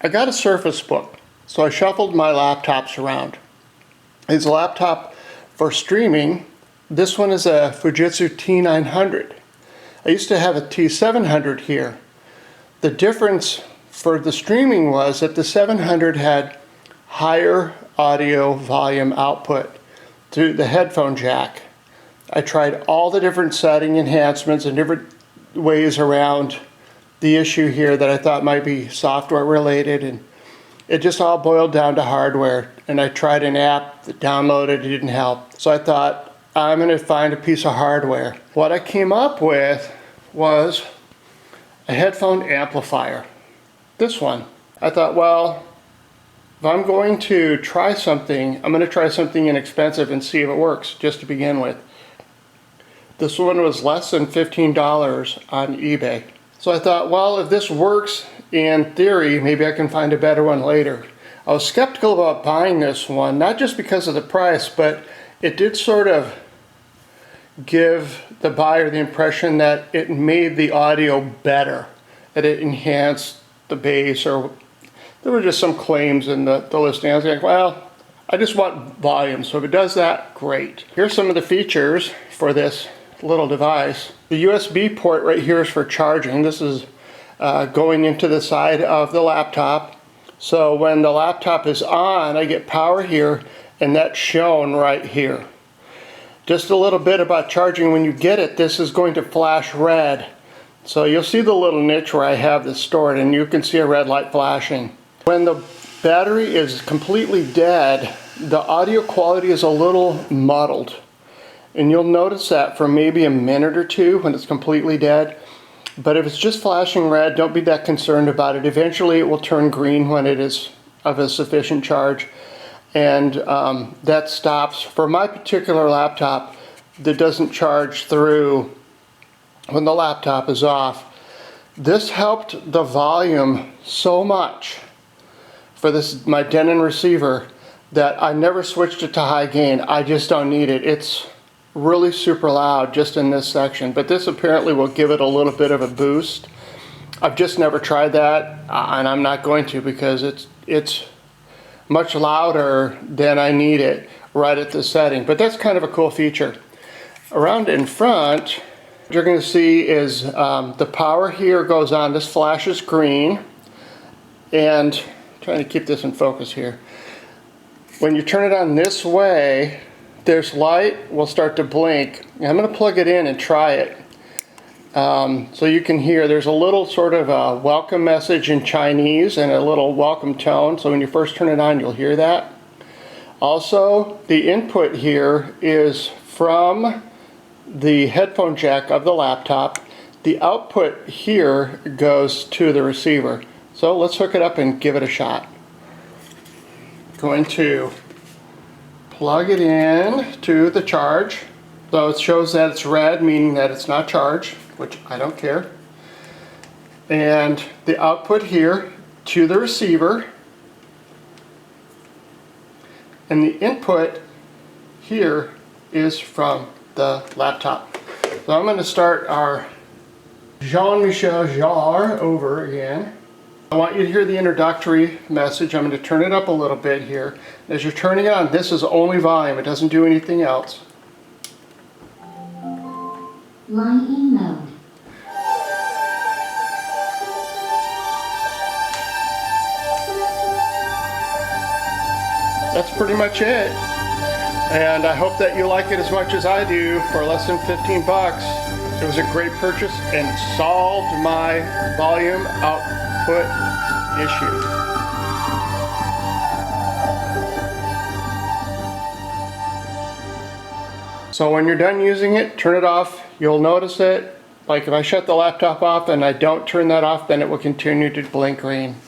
I got a Surface Book, so I shuffled my laptops around. It's a laptop for streaming. This one is a Fujitsu T900. I used to have a T700 here. The difference for the streaming was that the 700 had higher audio volume output through the headphone jack. I tried all the different setting enhancements and different ways around the issue here that I thought might be software related, and it just all boiled down to hardware. And I tried an app that downloaded, it didn't help. So I thought, I'm going to find a piece of hardware. What I came up with was a headphone amplifier. This one. I thought, well, if I'm going to try something, I'm going to try something inexpensive and see if it works, just to begin with. This one was less than $15 on eBay. So I thought, well, if this works in theory, maybe I can find a better one later. I was skeptical about buying this one, not just because of the price, but it did sort of give the buyer the impression that it made the audio better, that it enhanced the bass, or there were just some claims in the listing. I was like, well, I just want volume, so if it does that, great. Here's some of the features for this little device. The USB port right here is for charging. This is going into the side of the laptop. So when the laptop is on, I get power here, and that's shown right here. Just a little bit about charging. When you get it, this is going to flash red. So you'll see the little niche where I have this stored, and you can see a red light flashing. When the battery is completely dead, the audio quality is a little muddled. And you'll notice that for maybe a minute or two when it's completely dead. But if it's just flashing red, don't be that concerned about it. Eventually it will turn green when it is of a sufficient charge. And that stops. For my particular laptop that doesn't charge through when the laptop is off, this helped the volume so much for this, my Denon receiver, that I never switched it to high gain. I just don't need it. It's really super loud just in this section, but this apparently will give it a little bit of a boost. I've just never tried that, and I'm not going to, because it's much louder than I need it right at this setting. But that's kind of a cool feature. Around in front, what you're going to see is the power here goes on. This flashes green, and I'm trying to keep this in focus here. When you turn it on this way, there's light will start to blink. I'm going to plug it in and try it. So you can hear there's a little sort of a welcome message in Chinese and a little welcome tone. So when you first turn it on, you'll hear that. Also, the input here is from the headphone jack of the laptop. The output here goes to the receiver. So let's hook it up and give it a shot. Going to plug it in to the charge. So it shows that it's red, meaning that it's not charged, which I don't care. And the output here to the receiver. And the input here is from the laptop. So I'm going to start our Jean-Michel Jarre over again. I want you to hear the introductory message. I'm going to turn it up a little bit here. As you're turning it on, this is only volume. It doesn't do anything else. Line in mode. That's pretty much it. And I hope that you like it as much as I do for less than 15 bucks. It was a great purchase and solved my volume output issue. So when you're done using it, turn it off. You'll notice it. Like if I shut the laptop off and I don't turn that off, then it will continue to blink green.